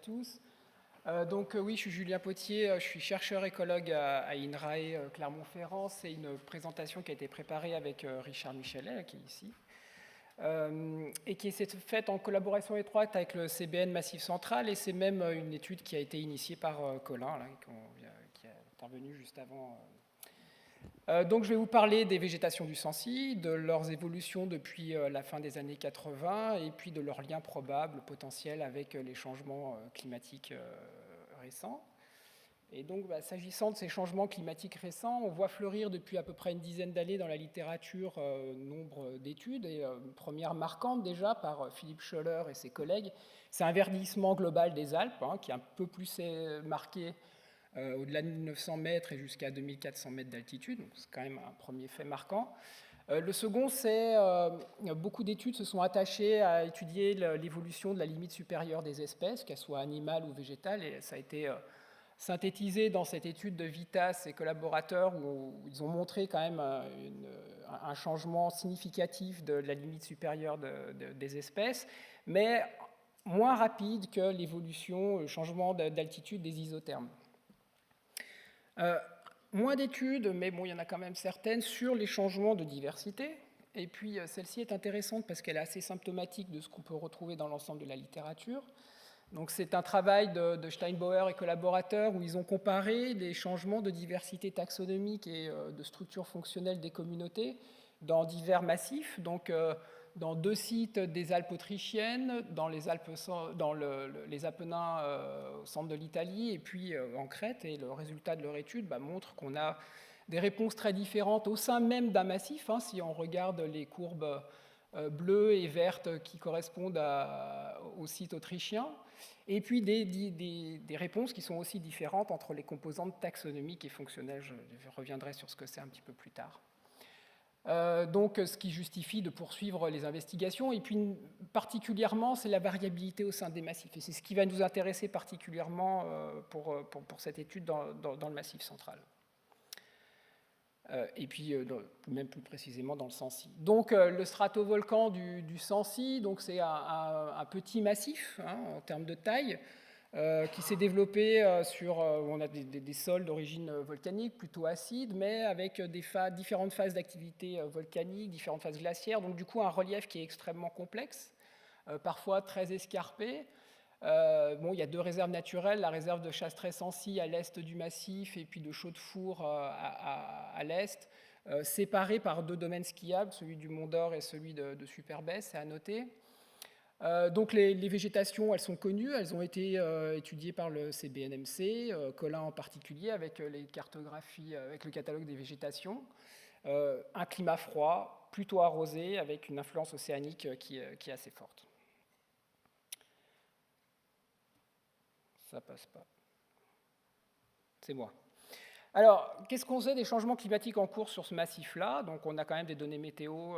tous. Oui, je suis Julien Potier, je suis chercheur écologue à INRAE Clermont-Ferrand. C'est une présentation qui a été préparée avec Richard Michelet, qui est ici, et qui s'est faite en collaboration étroite avec le CBN Massif Central, et c'est même une étude qui a été initiée par Colin, là, qui est intervenu juste avant. Donc je vais vous parler des végétations du Sancy, de leurs évolutions depuis la fin des années 80 et puis de leurs liens probables, potentiels avec les changements climatiques récents. Et donc s'agissant de ces changements climatiques récents, on voit fleurir depuis à peu près une dizaine d'années dans la littérature nombre d'études, et une première marquante déjà par Philippe Schoeller et ses collègues, c'est un verdissement global des Alpes, qui est un peu plus marqué au-delà de 1900 mètres et jusqu'à 2400 mètres d'altitude, donc c'est quand même un premier fait marquant. Le second, c'est beaucoup d'études se sont attachées à étudier l'évolution de la limite supérieure des espèces, qu'elles soient animales ou végétales, et ça a été synthétisé dans cette étude de Vitas et collaborateurs où ils ont montré quand même un changement significatif de la limite supérieure des espèces, mais moins rapide que l'évolution, le changement d'altitude des isothermes. Moins d'études, mais bon, il y en a quand même certaines, sur les changements de diversité. Et puis, celle-ci est intéressante parce qu'elle est assez symptomatique de ce qu'on peut retrouver dans l'ensemble de la littérature. Donc, c'est un travail de Steinbauer et collaborateurs où ils ont comparé les changements de diversité taxonomique et de structure fonctionnelle des communautés dans divers massifs. Donc, dans 2 sites des Alpes autrichiennes, dans les Apennins au centre de l'Italie et puis en Crète. Et le résultat de leur étude montre qu'on a des réponses très différentes au sein même d'un massif. Si on regarde les courbes bleues et vertes qui correspondent au site autrichien, et puis des réponses qui sont aussi différentes entre les composantes taxonomiques et fonctionnelles. Je reviendrai sur ce que c'est un petit peu plus tard. Donc, ce qui justifie de poursuivre les investigations. Et puis, particulièrement, c'est la variabilité au sein des massifs. Et c'est ce qui va nous intéresser particulièrement pour cette étude dans le Massif central. Et puis, même plus précisément dans le Sancy. Donc, le stratovolcan du Sancy, c'est un petit massif en termes de taille, qui s'est développé on a des sols d'origine volcanique plutôt acides, mais avec différentes phases d'activité volcanique, différentes phases glaciaires, donc du coup un relief qui est extrêmement complexe, parfois très escarpé. Il y a 2 réserves naturelles, la réserve de Chastret-Sancy à l'est du massif et puis de Chaudefour à l'est, séparées par 2 domaines skiables, celui du Mont d'Or et celui de Superbès, c'est à noter. Donc les végétations, elles sont connues, elles ont été étudiées par le CBNMC, Colin en particulier, avec les cartographies, avec le catalogue des végétations. Un climat froid, plutôt arrosé, avec une influence océanique qui est assez forte. Ça passe pas. C'est moi. Alors, qu'est-ce qu'on sait des changements climatiques en cours sur ce massif-là? Donc, on a quand même des données météo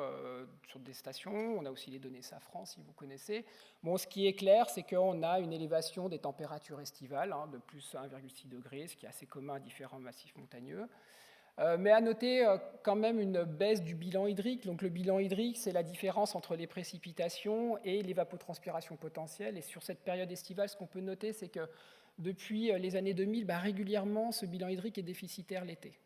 sur des stations, on a aussi les données Safran, si vous connaissez. Bon, ce qui est clair, c'est qu'on a une élévation des températures estivales de plus 1,6 degré, ce qui est assez commun à différents massifs montagneux. Mais à noter quand même une baisse du bilan hydrique. Donc, le bilan hydrique, c'est la différence entre les précipitations et l'évapotranspiration potentielle. Et sur cette période estivale, ce qu'on peut noter, c'est que depuis les années 2000, régulièrement, ce bilan hydrique est déficitaire l'été.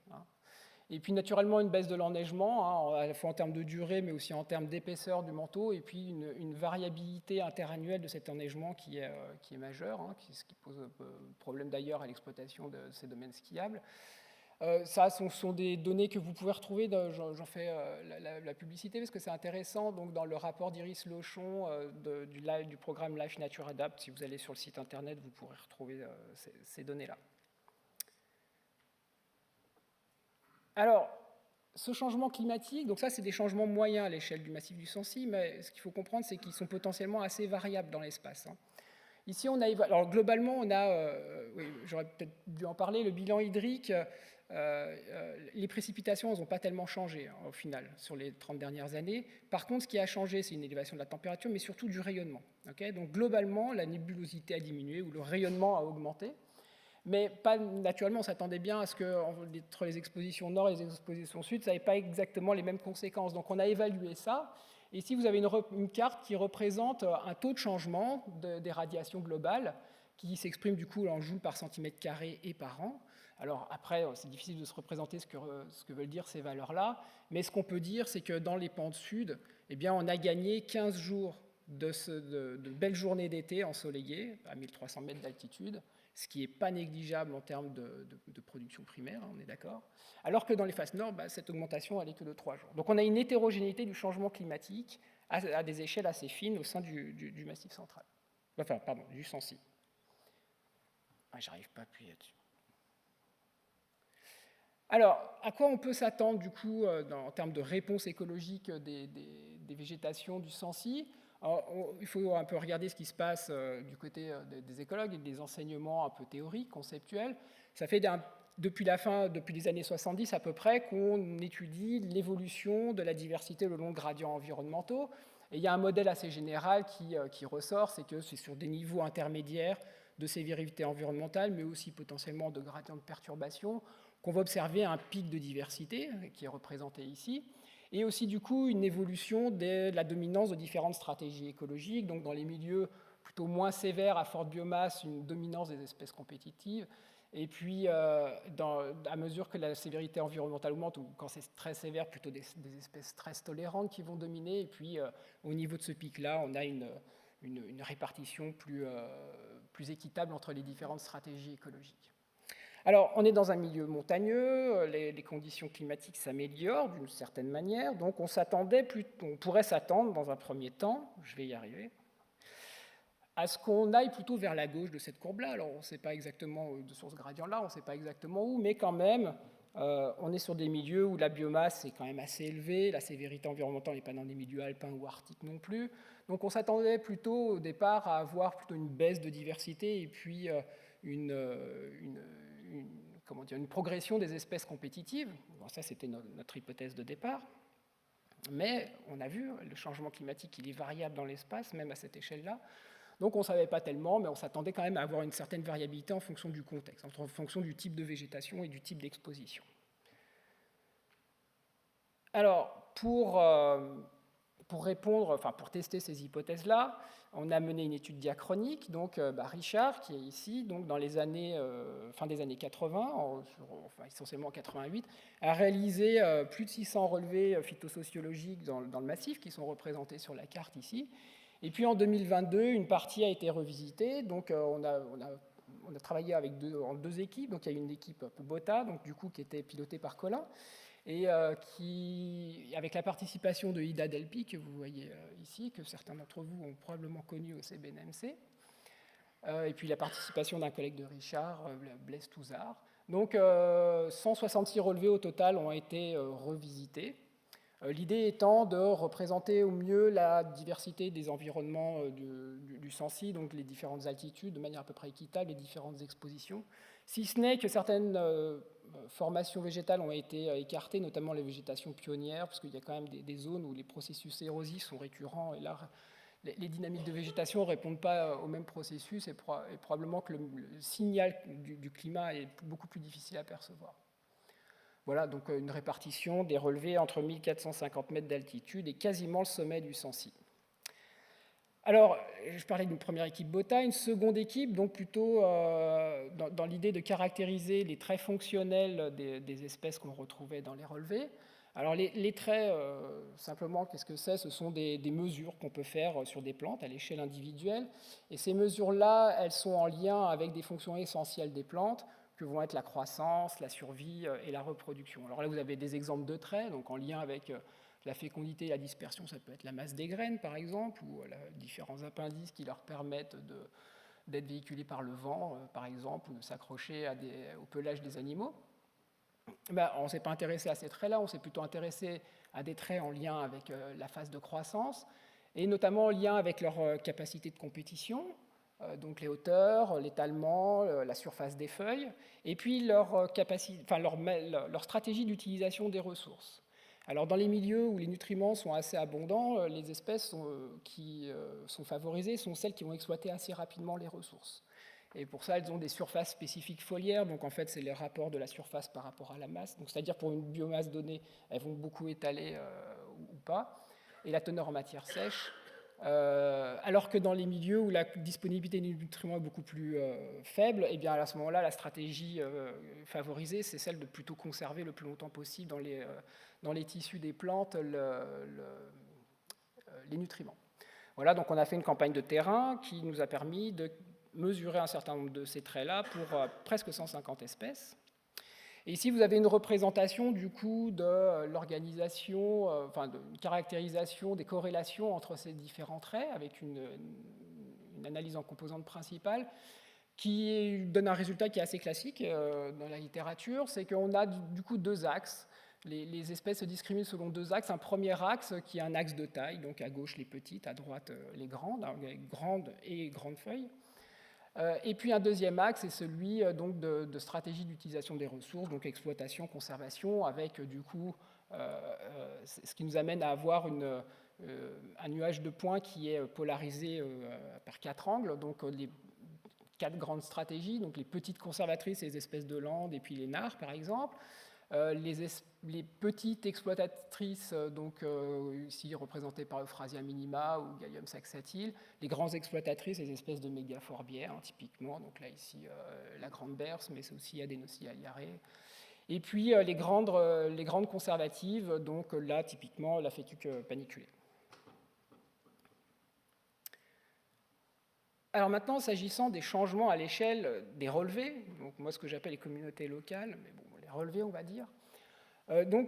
Et puis naturellement, une baisse de l'enneigement, à la fois en termes de durée, mais aussi en termes d'épaisseur du manteau, et puis une variabilité interannuelle de cet enneigement qui est majeure, ce qui pose problème d'ailleurs à l'exploitation de ces domaines skiables. Ça, ce sont des données que vous pouvez retrouver, j'en fais la publicité parce que c'est intéressant, donc dans le rapport d'Iris Lochon du programme Life Nature Adapt. Si vous allez sur le site internet, vous pourrez retrouver ces données-là. Alors, ce changement climatique, donc ça c'est des changements moyens à l'échelle du massif du Sancy, mais ce qu'il faut comprendre, c'est qu'ils sont potentiellement assez variables dans l'espace. Ici, alors globalement, on a, oui, j'aurais peut-être dû en parler, le bilan hydrique. Les précipitations, elles n'ont pas tellement changé au final sur les 30 dernières années. Par contre, ce qui a changé, c'est une élévation de la température, mais surtout du rayonnement. Donc globalement, la nébulosité a diminué ou le rayonnement a augmenté. Mais pas naturellement, on s'attendait bien à ce que entre les expositions nord et les expositions sud, ça n'avait pas exactement les mêmes conséquences. Donc on a évalué ça. Et ici, vous avez une carte qui représente un taux de changement des radiations globales qui s'exprime du coup en joules par centimètre carré et par an. Alors après, c'est difficile de se représenter ce que veulent dire ces valeurs-là, mais ce qu'on peut dire, c'est que dans les pentes sud, eh bien, on a gagné 15 jours de belles journées d'été ensoleillées, à 1300 mètres d'altitude, ce qui n'est pas négligeable en termes de production primaire, on est d'accord, alors que dans les faces nord, cette augmentation, elle n'est que de 3 jours. Donc on a une hétérogénéité du changement climatique à des échelles assez fines au sein du Massif central. Enfin, pardon, du Sancy. Ah, j'arrive pas à appuyer là-dessus. Alors, à quoi on peut s'attendre, du coup, en termes de réponse écologique des végétations du Sancy? Alors, il faut un peu regarder ce qui se passe du côté des écologues et des enseignements un peu théoriques, conceptuels. Ça fait depuis les années 70 à peu près, qu'on étudie l'évolution de la diversité le long de gradients environnementaux. Et il y a un modèle assez général qui ressort, c'est que c'est sur des niveaux intermédiaires de sévérité environnementale, mais aussi potentiellement de gradients de perturbation, qu'on va observer un pic de diversité qui est représenté ici, et aussi du coup une évolution de la dominance de différentes stratégies écologiques, donc dans les milieux plutôt moins sévères à forte biomasse, une dominance des espèces compétitives, et puis à mesure que la sévérité environnementale augmente, ou quand c'est très sévère, plutôt des espèces stress tolérantes qui vont dominer, et puis au niveau de ce pic-là, on a une répartition plus équitable entre les différentes stratégies écologiques. Alors, on est dans un milieu montagneux, les conditions climatiques s'améliorent d'une certaine manière, donc on pourrait s'attendre dans un premier temps, je vais y arriver, à ce qu'on aille plutôt vers la gauche de cette courbe-là. Alors, on ne sait pas exactement, sur ce gradient-là, on ne sait pas exactement où, mais quand même, on est sur des milieux où la biomasse est quand même assez élevée, la sévérité environnementale n'est pas dans des milieux alpins ou arctiques non plus, donc on s'attendait plutôt au départ à avoir plutôt une baisse de diversité et puis une progression des espèces compétitives. Bon, ça, c'était notre hypothèse de départ. Mais on a vu, le changement climatique, il est variable dans l'espace, même à cette échelle-là. Donc on ne savait pas tellement, mais on s'attendait quand même à avoir une certaine variabilité en fonction du contexte, en fonction du type de végétation et du type d'exposition. Alors, pour tester ces hypothèses-là, on a mené une étude diachronique. Donc, Richard, qui est ici, donc dans les fin des années 80, essentiellement en 88, a réalisé plus de 600 relevés phytosociologiques dans le massif, qui sont représentés sur la carte ici. Et puis en 2022, une partie a été revisitée. Donc, on a travaillé en deux équipes. Donc, il y a une équipe BOTA, donc, du coup, qui était pilotée par Colin, et avec la participation de Ida Delpi, que vous voyez ici, que certains d'entre vous ont probablement connu au CBNMC, et puis la participation d'un collègue de Richard, Blaise Touzard. Donc 166 relevés au total ont été revisités. L'idée étant de représenter au mieux la diversité des environnements du Sancy, donc les différentes altitudes, de manière à peu près équitable, les différentes expositions, si ce n'est que certaines formations végétales ont été écartées, notamment les végétations pionnières, parce qu'il y a quand même des zones où les processus érosifs sont récurrents, et là, les dynamiques de végétation ne répondent pas au même processus, et probablement que le signal du climat est beaucoup plus difficile à percevoir. Voilà, donc une répartition des relevés entre 1450 mètres d'altitude et quasiment le sommet du Sancy. Alors, je parlais d'une première équipe BOTA, une seconde équipe, donc plutôt dans l'idée de caractériser les traits fonctionnels des espèces qu'on retrouvait dans les relevés. Alors, les traits, simplement, qu'est-ce que c'est? Ce sont des mesures qu'on peut faire sur des plantes à l'échelle individuelle. Et ces mesures-là, elles sont en lien avec des fonctions essentielles des plantes, que vont être la croissance, la survie et la reproduction. Alors là, vous avez des exemples de traits, donc en lien avec la fécondité et la dispersion, ça peut être la masse des graines, par exemple, ou différents appendices qui leur permettent d'être véhiculés par le vent, par exemple, ou de s'accrocher au pelage des animaux. On ne s'est pas intéressé à ces traits-là, on s'est plutôt intéressé à des traits en lien avec la phase de croissance, et notamment en lien avec leur capacité de compétition, donc les hauteurs, l'étalement, la surface des feuilles, et puis leur stratégie d'utilisation des ressources. Alors dans les milieux où les nutriments sont assez abondants, les espèces qui sont favorisées sont celles qui vont exploiter assez rapidement les ressources. Et pour ça, elles ont des surfaces spécifiques foliaires, donc en fait, c'est les rapports de la surface par rapport à la masse. Donc c'est-à-dire pour une biomasse donnée, elles vont beaucoup étaler ou pas. Et la teneur en matière sèche, Alors que dans les milieux où la disponibilité des nutriments est beaucoup plus faible, eh bien à ce moment-là, la stratégie favorisée, c'est celle de plutôt conserver le plus longtemps possible dans les tissus des plantes les nutriments. Voilà, donc on a fait une campagne de terrain qui nous a permis de mesurer un certain nombre de ces traits-là pour presque 150 espèces. Et ici, vous avez une représentation du coup de l'organisation, enfin de une caractérisation des corrélations entre ces différents traits avec une analyse en composantes principales qui donne un résultat qui est assez classique dans la littérature, c'est qu'on a du coup deux axes. Les espèces se discriminent selon deux axes. Un premier axe qui est un axe de taille, donc à gauche les petites, à droite les grandes, avec grandes et grandes feuilles. Et puis un deuxième axe est celui donc de stratégie d'utilisation des ressources, donc exploitation, conservation, avec du coup ce qui nous amène à avoir un nuage de points qui est polarisé par quatre angles, donc les quatre grandes stratégies, donc les petites conservatrices, les espèces de landes et puis les nards par exemple. Les petites exploitatrices, donc ici représentées par Euphrasia minima ou Galium saxatile, les grandes exploitatrices, les espèces de mégaphorbiaires, hein, typiquement, donc là ici la grande berce, mais c'est aussi Adenosea aliare. Et puis les grandes conservatives, donc là typiquement la fétuque paniculée. Alors maintenant, s'agissant des changements à l'échelle des relevés, donc moi ce que j'appelle les communautés locales, mais bon, les relevés on va dire. Non,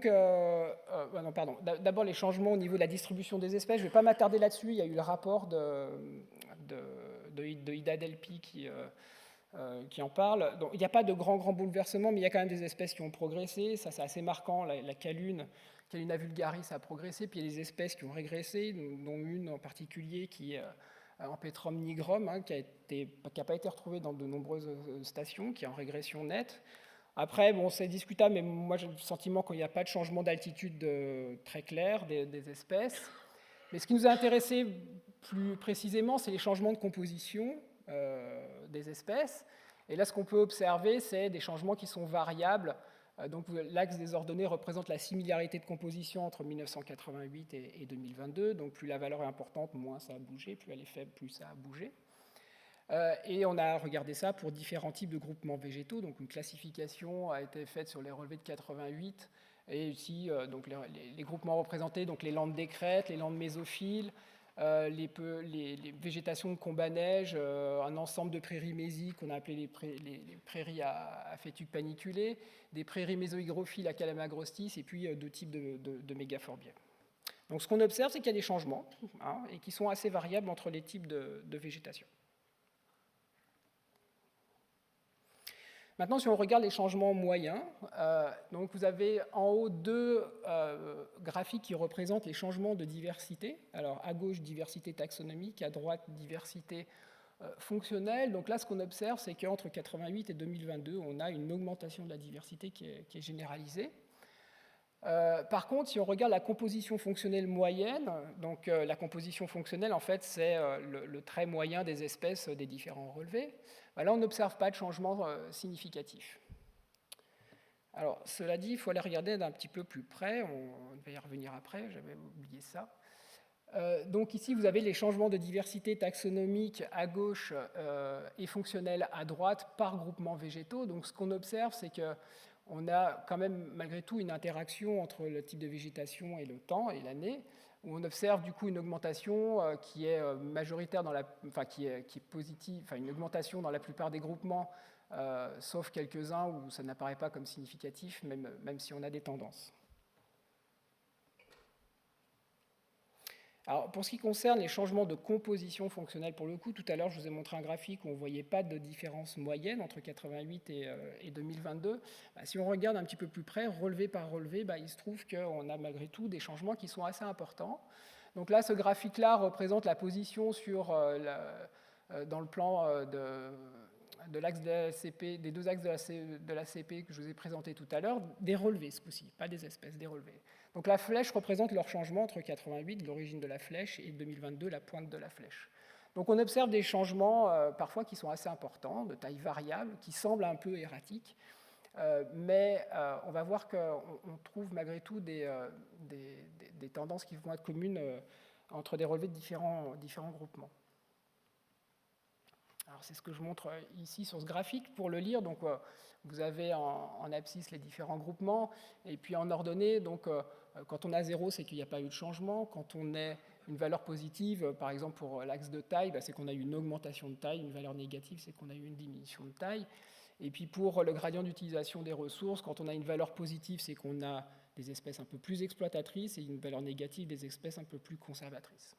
pardon. D'abord les changements au niveau de la distribution des espèces. Je ne vais pas m'attarder là-dessus. Il y a eu le rapport de Ida Delpy qui en parle. Donc, il n'y a pas de grands bouleversements, mais il y a quand même des espèces qui ont progressé. Ça, c'est assez marquant. La Caluna vulgaris a progressé, puis il y a des espèces qui ont régressé, dont une en particulier qui est en Petrum nigrum, hein, qui n'a pas été retrouvée dans de nombreuses stations, qui est en régression nette. Après, bon, c'est discutable, mais moi j'ai le sentiment qu'il n'y a pas de changement d'altitude très clair des espèces. Mais ce qui nous a intéressé plus précisément, c'est les changements de composition des espèces. Et là, ce qu'on peut observer, c'est des changements qui sont variables. Donc l'axe des ordonnées représente la similarité de composition entre 1988 et 2022. Donc plus la valeur est importante, moins ça a bougé. Plus elle est faible, plus ça a bougé. Et on a regardé ça pour différents types de groupements végétaux. Donc une classification a été faite sur les relevés de 88. Et ici, donc les groupements représentés, donc les landes d'écrêtes, les landes mésophiles, les végétations de combat-neige, un ensemble de prairies mésiques qu'on a appelé les prairies à fétuque paniculée, des prairies mésohygrophiles à Calamagrostis, et puis deux types de mégaphorbiaires. Donc ce qu'on observe, c'est qu'il y a des changements, hein, et qui sont assez variables entre les types de végétation. Maintenant, si on regarde les changements moyens, donc vous avez en haut deux graphiques qui représentent les changements de diversité. Alors à gauche, diversité taxonomique, à droite, diversité fonctionnelle. Donc là, ce qu'on observe, c'est qu'entre 88 et 2022, on a une augmentation de la diversité qui est généralisée. Par contre, si on regarde la composition fonctionnelle moyenne, donc la composition fonctionnelle, en fait, c'est le trait moyen des espèces des différents relevés. Là, on n'observe pas de changement significatif. Alors, cela dit, il faut aller regarder d'un petit peu plus près. On va y revenir après, j'avais oublié ça. Donc ici, vous avez les changements de diversité taxonomique à gauche et fonctionnelle à droite par groupement végétaux. Donc ce qu'on observe, c'est qu'on a quand même malgré tout une interaction entre le type de végétation et le temps et l'année, où on observe du coup une augmentation qui est majoritaire, qui est positive, une augmentation dans la plupart des groupements, sauf quelques-uns où ça n'apparaît pas comme significatif, même si on a des tendances. Alors, pour ce qui concerne les changements de composition fonctionnelle, pour le coup, tout à l'heure, je vous ai montré un graphique où on ne voyait pas de différence moyenne entre 88 et 2022. Si on regarde un petit peu plus près, relevé par relevé, il se trouve qu'on a malgré tout des changements qui sont assez importants. Donc là, ce graphique-là représente la position dans le plan de l'axe de la CP, des deux axes de la CP que je vous ai présenté tout à l'heure, des relevés ce coup-ci, pas des espèces, des relevés. Donc la flèche représente leur changement entre 88, l'origine de la flèche, et 2022, la pointe de la flèche. Donc on observe des changements parfois qui sont assez importants, de taille variable, qui semblent un peu erratiques, mais on va voir qu'on trouve malgré tout des tendances qui vont être communes entre des relevés de différents groupements. Alors c'est ce que je montre ici sur ce graphique pour le lire. Donc vous avez en abscisse les différents groupements, et puis en ordonnée, donc quand on a 0, c'est qu'il n'y a pas eu de changement. Quand on a une valeur positive, par exemple pour l'axe de taille, c'est qu'on a eu une augmentation de taille. Une valeur négative, c'est qu'on a eu une diminution de taille. Et puis pour le gradient d'utilisation des ressources, quand on a une valeur positive, c'est qu'on a des espèces un peu plus exploitatrices, et une valeur négative, des espèces un peu plus conservatrices.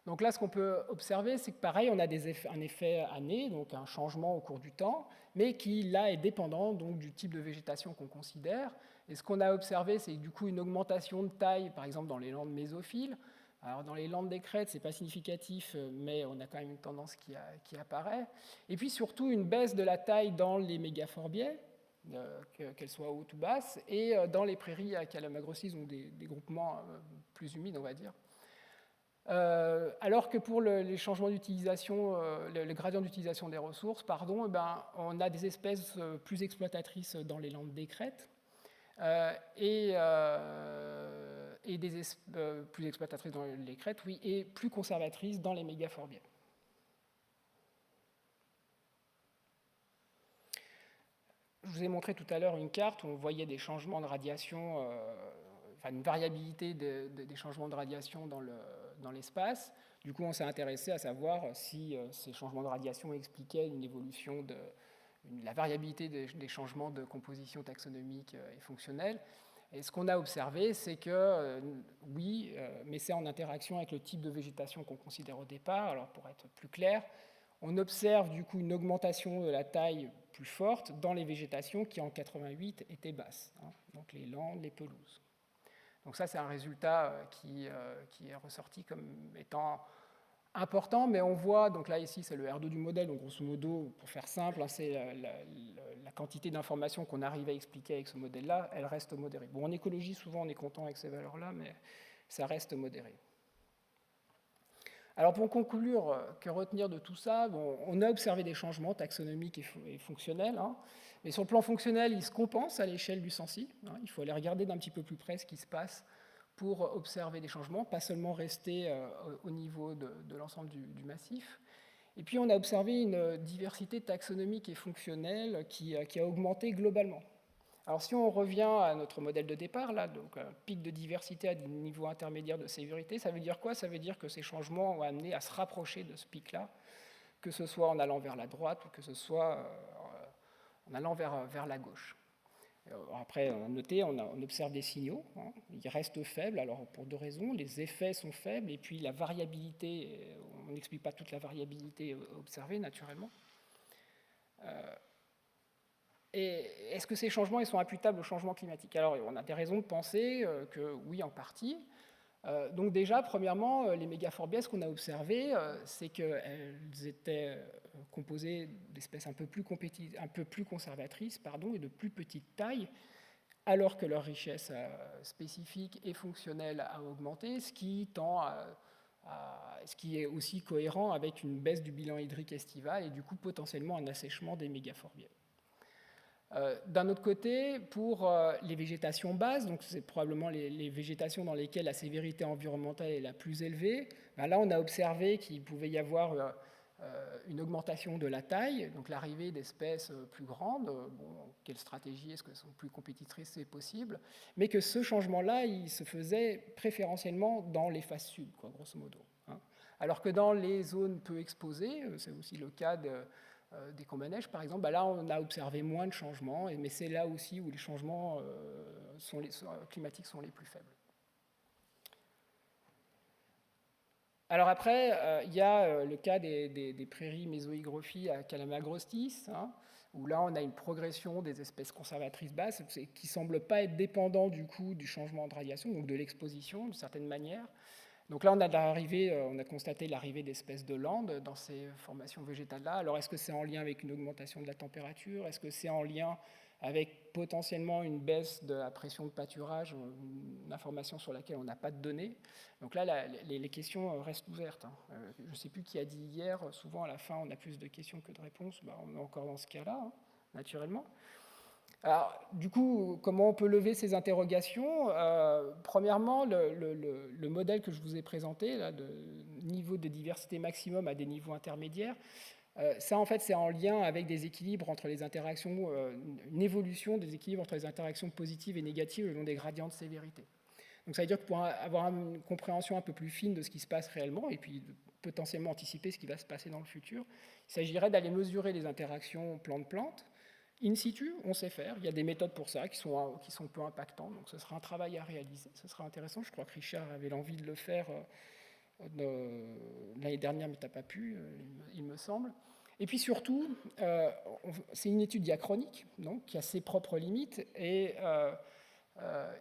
Donc là, ce qu'on peut observer, c'est que pareil, on a un effet année, donc un changement au cours du temps, mais qui là est dépendant donc, du type de végétation qu'on considère. Et ce qu'on a observé, c'est du coup une augmentation de taille, par exemple dans les landes mésophiles. Alors dans les landes des crêtes, ce n'est pas significatif, mais on a quand même une tendance qui apparaît. Et puis surtout une baisse de la taille dans les mégaphorbiae, qu'elles soient hautes ou basses, et dans les prairies à calamagrostis, donc des groupements plus humides, on va dire. Alors que pour les changements d'utilisation, le gradient d'utilisation des ressources, on a des espèces plus exploitatrices dans les landes des crêtes et des plus exploitatrices dans les crêtes, oui, et plus conservatrices dans les mégaphorbiae. Je vous ai montré tout à l'heure une carte où on voyait des changements de radiation, une variabilité des changements de radiation dans l'espace. Du coup, on s'est intéressé à savoir si ces changements de radiation expliquaient une évolution de la variabilité des changements de composition taxonomique et fonctionnelle. Et ce qu'on a observé, c'est que oui, mais c'est en interaction avec le type de végétation qu'on considère au départ. Alors, pour être plus clair, on observe du coup une augmentation de la taille plus forte dans les végétations qui, en 88, étaient basses, donc les landes, les pelouses. Donc ça, c'est un résultat qui est ressorti comme étant important, mais on voit, donc là ici c'est le R2 du modèle, donc grosso modo, pour faire simple, c'est la quantité d'informations qu'on arrive à expliquer avec ce modèle-là, elle reste modérée. Bon, en écologie, souvent on est content avec ces valeurs-là, mais ça reste modéré. Alors pour conclure, que retenir de tout ça? Bon, on a observé des changements taxonomiques et fonctionnels, mais sur le plan fonctionnel, ils se compensent à l'échelle du Sancy. Il faut aller regarder d'un petit peu plus près ce qui se passe pour observer des changements, pas seulement rester au niveau de l'ensemble du massif. Et puis on a observé une diversité taxonomique et fonctionnelle qui a augmenté globalement. Alors si on revient à notre modèle de départ, là, donc un pic de diversité à des niveaux intermédiaires de sévérité, ça veut dire quoi? Ça veut dire que ces changements ont amené à se rapprocher de ce pic-là, que ce soit en allant vers la droite ou que ce soit en allant vers la gauche. Après, on a noté, on observe des signaux, ils restent faibles, alors pour deux raisons, les effets sont faibles, et puis la variabilité, on n'explique pas toute la variabilité observée naturellement. Et est-ce que ces changements ils sont imputables au changement climatique? Alors, on a des raisons de penser que oui, en partie. Donc déjà, premièrement, les mégaphorbiae, ce qu'on a observé, c'est qu'elles étaient composées d'espèces un peu plus conservatrices, et de plus petite taille, alors que leur richesse spécifique et fonctionnelle a augmenté, ce qui est aussi cohérent avec une baisse du bilan hydrique estival et du coup potentiellement un assèchement des mégaphorbiae. D'un autre côté, pour les végétations basses, donc c'est probablement les végétations dans lesquelles la sévérité environnementale est la plus élevée, là on a observé qu'il pouvait y avoir une augmentation de la taille, donc l'arrivée d'espèces plus grandes. Bon, quelle stratégie, est-ce qu'elles sont plus compétitrices, c'est possible, mais que ce changement-là, il se faisait préférentiellement dans les faces sud, grosso modo. Alors que dans les zones peu exposées, c'est aussi le cas des combes-à-neige, par exemple, là on a observé moins de changements, mais c'est là aussi où les changements climatiques sont les plus faibles. Alors après, il y a le cas des prairies mésohygrophies à calamagrostis, où là on a une progression des espèces conservatrices basses qui ne semble pas être dépendant du coup du changement de radiation, donc de l'exposition d'une certaine manière. Donc là, on a constaté l'arrivée d'espèces de landes dans ces formations végétales-là. Alors, est-ce que c'est en lien avec une augmentation de la température? Est-ce que c'est en lien avec potentiellement une baisse de la pression de pâturage, une information sur laquelle on n'a pas de données? Donc là, les questions restent ouvertes. Je ne sais plus qui a dit hier, souvent à la fin, on a plus de questions que de réponses. On est encore dans ce cas-là, naturellement. Alors, du coup, comment on peut lever ces interrogations? Premièrement, le modèle que je vous ai présenté, là, de niveau de diversité maximum à des niveaux intermédiaires, ça, en fait, c'est en lien avec des équilibres entre les interactions, une évolution des équilibres entre les interactions positives et négatives le long des gradients de sévérité. Donc ça veut dire que pour avoir une compréhension un peu plus fine de ce qui se passe réellement, et puis potentiellement anticiper ce qui va se passer dans le futur, il s'agirait d'aller mesurer les interactions plante-plante. In situ, on sait faire. Il y a des méthodes pour ça qui sont peu impactantes. Donc ce sera un travail à réaliser. Ce sera intéressant. Je crois que Richard avait l'envie de le faire l'année dernière, mais tu n'as pas pu, il me semble. Et puis surtout, c'est une étude diachronique, donc, qui a ses propres limites. Et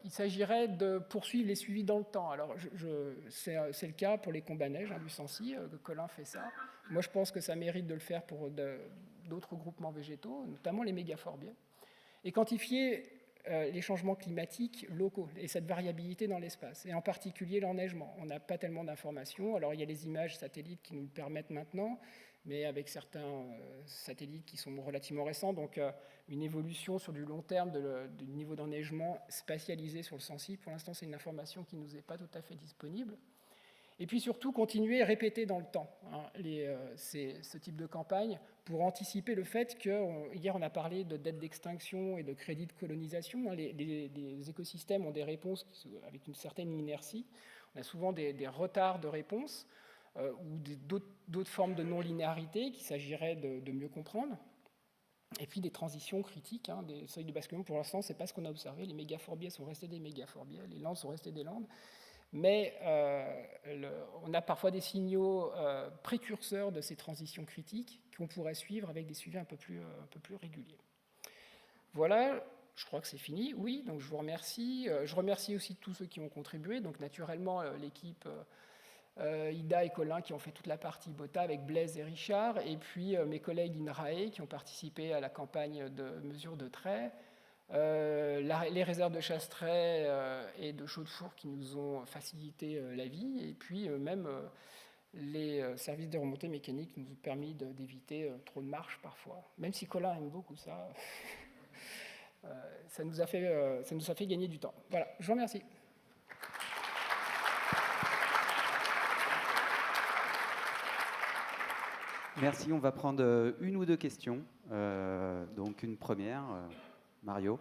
il s'agirait de poursuivre les suivis dans le temps. Alors, c'est le cas pour les combats neige du Sancy, Colin fait ça. Moi, je pense que ça mérite de le faire pour d'autres groupements végétaux, notamment les mégaphorbiaires. Et quantifier les changements climatiques locaux et cette variabilité dans l'espace, et en particulier l'enneigement. On n'a pas tellement d'informations. Alors, il y a les images satellites qui nous le permettent maintenant, mais avec certains satellites qui sont relativement récents, donc une évolution sur du long terme du niveau d'enneigement spatialisé sur le Sancy. Pour l'instant, c'est une information qui ne nous est pas tout à fait disponible. Et puis surtout, continuer à répéter dans le temps ce type de campagne pour anticiper le fait que, hier on a parlé de dette d'extinction et de crédit de colonisation, les écosystèmes ont des réponses avec une certaine inertie. On a souvent des retards de réponse ou d'autres formes de non-linéarité qu'il s'agirait de mieux comprendre. Et puis des transitions critiques, des seuils de basculement. Pour l'instant, ce n'est pas ce qu'on a observé. Les mégaphorbiaires sont restés des mégaphorbiaires, les landes sont restées des landes. Mais on a parfois des signaux précurseurs de ces transitions critiques qu'on pourrait suivre avec des suivis un peu plus réguliers. Voilà, je crois que c'est fini. Oui, donc je vous remercie. Je remercie aussi tous ceux qui ont contribué. Donc naturellement, l'équipe Ida et Colin qui ont fait toute la partie BOTA avec Blaise et Richard, et puis mes collègues INRAE qui ont participé à la campagne de mesure de trait. Les réserves de Chastret et de Chaudefour qui nous ont facilité la vie, et puis même les services de remontée mécanique qui nous ont permis d'éviter trop de marches parfois. Même si Colin aime beaucoup ça, ça nous a fait gagner du temps. Voilà, je vous remercie. Merci, on va prendre une ou deux questions. Donc une première, Mario.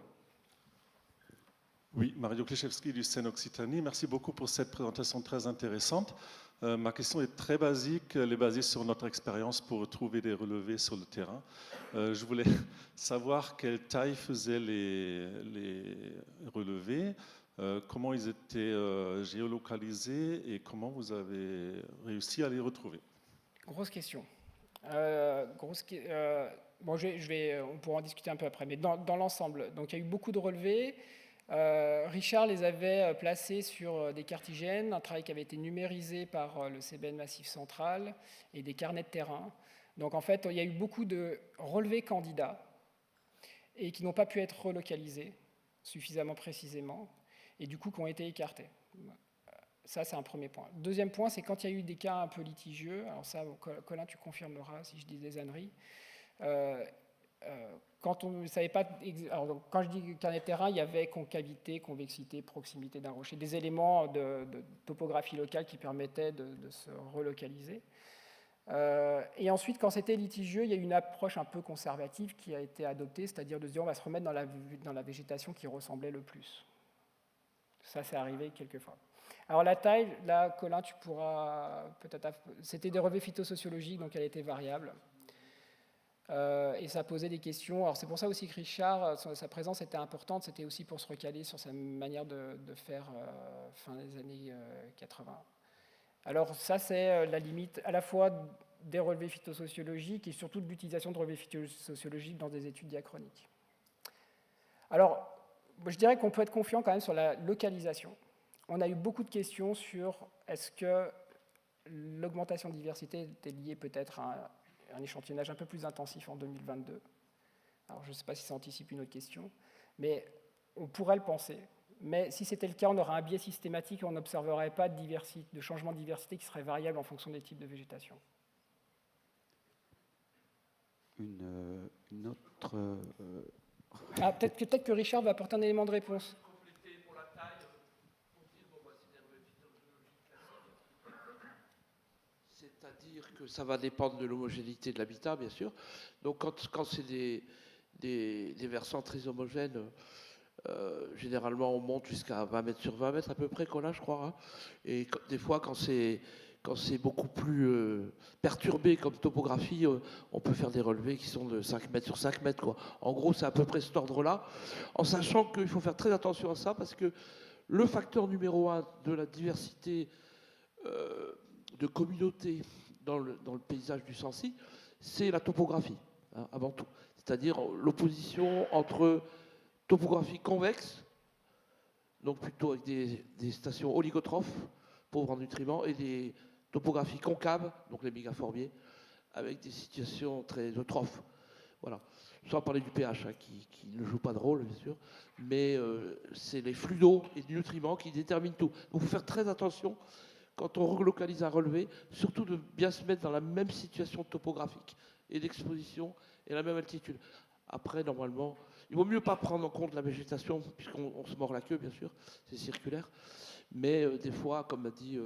Oui, Mario Kliszewski du CEN Occitanie. Merci beaucoup pour cette présentation très intéressante. Ma question est très basique, elle est basée sur notre expérience pour trouver des relevés sur le terrain. Je voulais savoir quelle taille faisaient les relevés, comment ils étaient géolocalisés et comment vous avez réussi à les retrouver. Grosse question. Bon, on pourra en discuter un peu après, mais dans l'ensemble, donc il y a eu beaucoup de relevés. Richard les avait placés sur des cartigènes, un travail qui avait été numérisé par le CBN Massif Central et des carnets de terrain. Donc en fait, il y a eu beaucoup de relevés candidats et qui n'ont pas pu être relocalisés suffisamment précisément et du coup qui ont été écartés. Ça, c'est un premier point. Deuxième point, c'est quand il y a eu des cas un peu litigieux, alors ça, Colin, tu confirmeras si je dis des âneries, quand on ne savait pas... Alors, quand je dis carnet de terrain, il y avait concavité, convexité, proximité d'un rocher, des éléments de topographie locale qui permettaient de se relocaliser. Et ensuite, quand c'était litigieux, il y a eu une approche un peu conservative qui a été adoptée, c'est-à-dire de se dire on va se remettre dans la végétation qui ressemblait le plus. Ça, c'est arrivé quelques fois. Alors la taille, là, Colin, tu pourras peut-être... C'était des relevés phytosociologiques, donc elle était variable. Et ça posait des questions. Alors c'est pour ça aussi que Richard, sa présence était importante, c'était aussi pour se recaler sur sa manière de faire fin des années 80. Alors ça, c'est la limite à la fois des relevés phytosociologiques et surtout de l'utilisation de relevés phytosociologiques dans des études diachroniques. Alors, je dirais qu'on peut être confiant quand même sur la localisation. On a eu beaucoup de questions sur est-ce que l'augmentation de diversité était liée peut-être à un échantillonnage un peu plus intensif en 2022. Alors je ne sais pas si ça anticipe une autre question, mais on pourrait le penser. Mais si c'était le cas, on aurait un biais systématique et on n'observerait pas de changement de diversité qui serait variable en fonction des types de végétation. Une autre... Ah, peut-être que Richard va apporter un élément de réponse. C'est-à-dire que ça va dépendre de l'homogénéité de l'habitat, bien sûr. Donc quand c'est des versants très homogènes, généralement on monte jusqu'à 20 mètres sur 20 mètres à peu près qu'on a, je crois. Hein. Et des fois, quand c'est beaucoup plus perturbé comme topographie, on peut faire des relevés qui sont de 5 mètres sur 5 mètres. Quoi. En gros, c'est à peu près cet ordre-là, en sachant qu'il faut faire très attention à ça, parce que le facteur numéro 1 de la diversité de communautés dans le paysage du Sancy, c'est la topographie, hein, avant tout. C'est-à-dire l'opposition entre topographie convexe, donc plutôt avec des stations oligotrophes, pauvres en nutriments, et des topographies concaves, donc les mégaforbiers, avec des situations très eutrophes. Voilà. Sans parler du pH, hein, qui ne joue pas de rôle, bien sûr, mais c'est les flux d'eau et de nutriments qui déterminent tout. Donc il faut faire très attention quand on relocalise un relevé, surtout de bien se mettre dans la même situation topographique et d'exposition et la même altitude. Après, normalement, il vaut mieux pas prendre en compte la végétation, puisqu'on se mord la queue, bien sûr, c'est circulaire. Mais des fois, comme a dit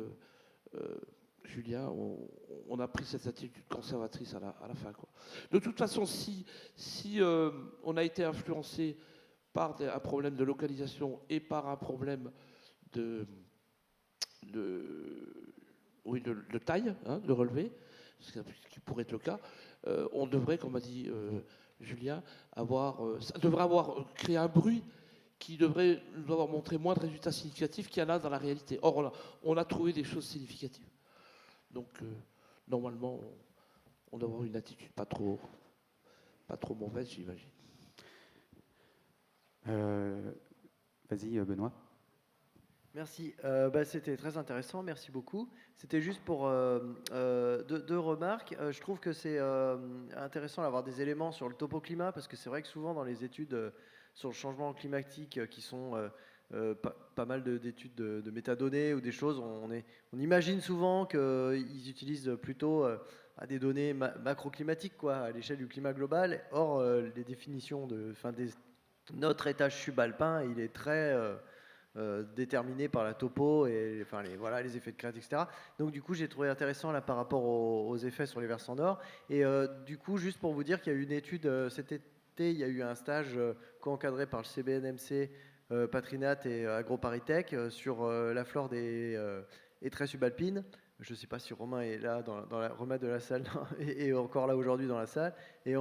Julien, on a pris cette attitude conservatrice à la fin. Quoi. De toute façon, si on a été influencé par un problème de localisation et par un problème de taille, hein, de relevé, ce qui pourrait être le cas, on devrait, comme a dit Julien, ça devrait avoir créé un bruit qui devrait nous avoir montré moins de résultats significatifs qu'il y en a dans la réalité. Or, on a trouvé des choses significatives. Donc, normalement, on doit avoir une attitude pas trop mauvaise, j'imagine. Vas-y, Benoît. Merci. C'était très intéressant. Merci beaucoup. C'était juste pour deux remarques. Je trouve que c'est intéressant d'avoir des éléments sur le topoclimat parce que c'est vrai que souvent dans les études sur le changement climatique qui sont pas mal d'études de métadonnées ou des choses, on imagine souvent qu'ils utilisent plutôt des données macroclimatiques quoi, à l'échelle du climat global. Or, les définitions notre étage subalpin, il est très déterminé par la topo et les effets de crête, etc. Donc du coup, j'ai trouvé intéressant là par rapport aux effets sur les versants nord. Et du coup, juste pour vous dire qu'il y a eu une étude cet été, il y a eu un stage co-encadré par le CBNMC, Patrinat et AgroParisTech sur la flore des haies subalpines. Je ne sais pas si Romain est là, Romain de la salle, est encore là aujourd'hui dans la salle. Et il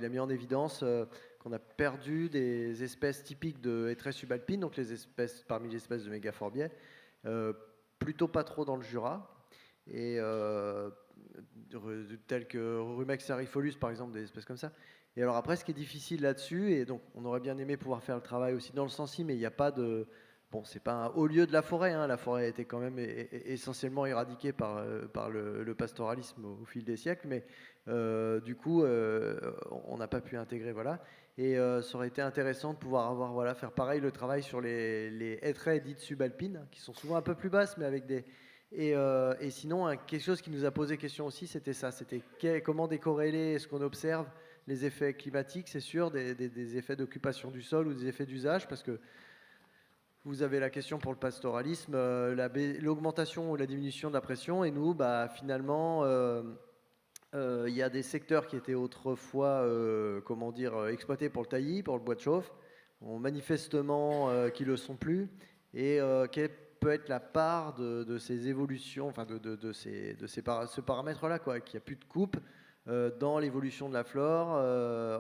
a mis en évidence qu'on a perdu des espèces typiques de haies subalpines, donc parmi les espèces de mégaforbiae, plutôt pas trop dans le Jura, et telles que Rumex arifolus, par exemple, des espèces comme ça. Et alors après, ce qui est difficile là-dessus, et donc on aurait bien aimé pouvoir faire le travail aussi dans le Sancy, mais il n'y a pas de... Bon, c'est pas un haut lieu de la forêt, hein. La forêt a été quand même essentiellement éradiquée par le pastoralisme au fil des siècles, mais du coup, on n'a pas pu intégrer, voilà. Et ça aurait été intéressant de pouvoir faire pareil le travail sur les haies dites subalpines, qui sont souvent un peu plus basses, mais avec des... Et sinon, quelque chose qui nous a posé question aussi, c'était ça, c'était comment décorréler ce qu'on observe, les effets climatiques, c'est sûr, des effets d'occupation du sol ou des effets d'usage, parce que vous avez la question pour le pastoralisme, l'augmentation ou la diminution de la pression, et nous, finalement, il y a des secteurs qui étaient autrefois, exploités pour le taillis, pour le bois de chauffe, manifestement qui ne le sont plus, et quelle peut être la part de ces évolutions, ce paramètre-là, quoi, qu'il n'y a plus de coupe dans l'évolution de la flore,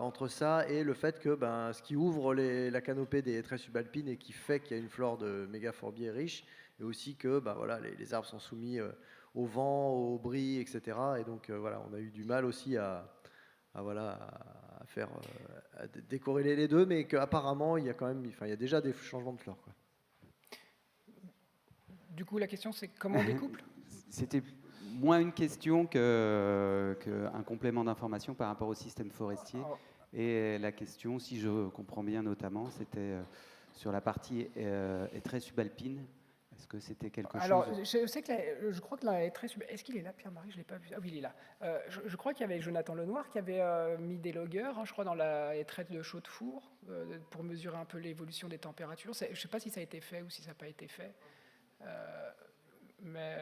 entre ça et le fait que ce qui ouvre la canopée des haies subalpines et qui fait qu'il y a une flore de mégaforbier riche, et aussi que les arbres sont soumis au vent, au bris, etc. Et donc on a eu du mal aussi à décorréler les deux, mais qu'apparemment il y a quand même, il y a déjà des changements de flore, quoi. Du coup, la question c'est comment on découple ? C'était moins une question qu'un complément d'information par rapport au système forestier. Et la question, si je comprends bien notamment, c'était sur la partie haies subalpine. Est-ce que c'était quelque Alors, chose... je sais que je crois que là, elle est très... Est-ce qu'il est là, Pierre-Marie? Je ne l'ai pas vu. Ah oui, il est là. Je crois qu'il y avait Jonathan Lenoir qui avait mis des loggers, hein, je crois, dans les traites de chaux de four, pour mesurer un peu l'évolution des températures. Je ne sais pas si ça a été fait ou si ça n'a pas été fait. Mais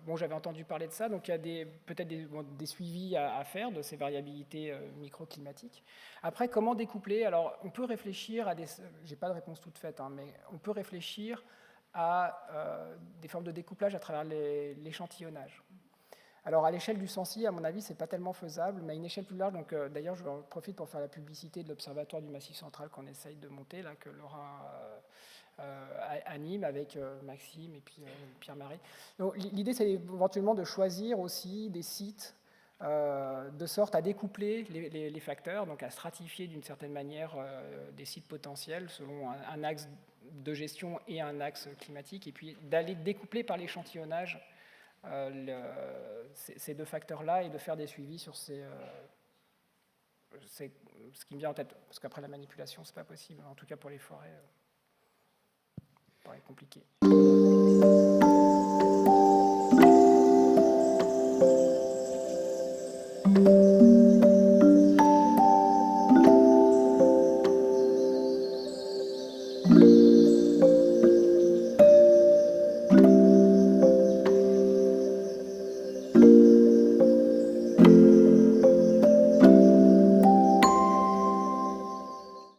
bon, j'avais entendu parler de ça, donc il y a peut-être des suivis à faire de ces variabilités microclimatiques. Après, comment découpler? Alors, on peut réfléchir à des... J'ai pas de réponse toute faite, hein, mais on peut réfléchir à des formes de découplage à travers l'échantillonnage. Alors, à l'échelle du Sancy, à mon avis, c'est pas tellement faisable, mais à une échelle plus large, donc d'ailleurs, je profite pour faire la publicité de l'Observatoire du Massif central qu'on essaye de monter, là, que Laura anime avec Maxime et puis Pierre-Marie. Donc, l'idée, c'est éventuellement de choisir aussi des sites de sorte à découpler les facteurs, donc à stratifier d'une certaine manière des sites potentiels selon un axe de gestion et un axe climatique, et puis d'aller découpler par l'échantillonnage ces deux facteurs-là et de faire des suivis sur c'est ce qui me vient en tête, parce qu'après la manipulation, c'est pas possible, en tout cas pour les forêts, ça paraît compliqué.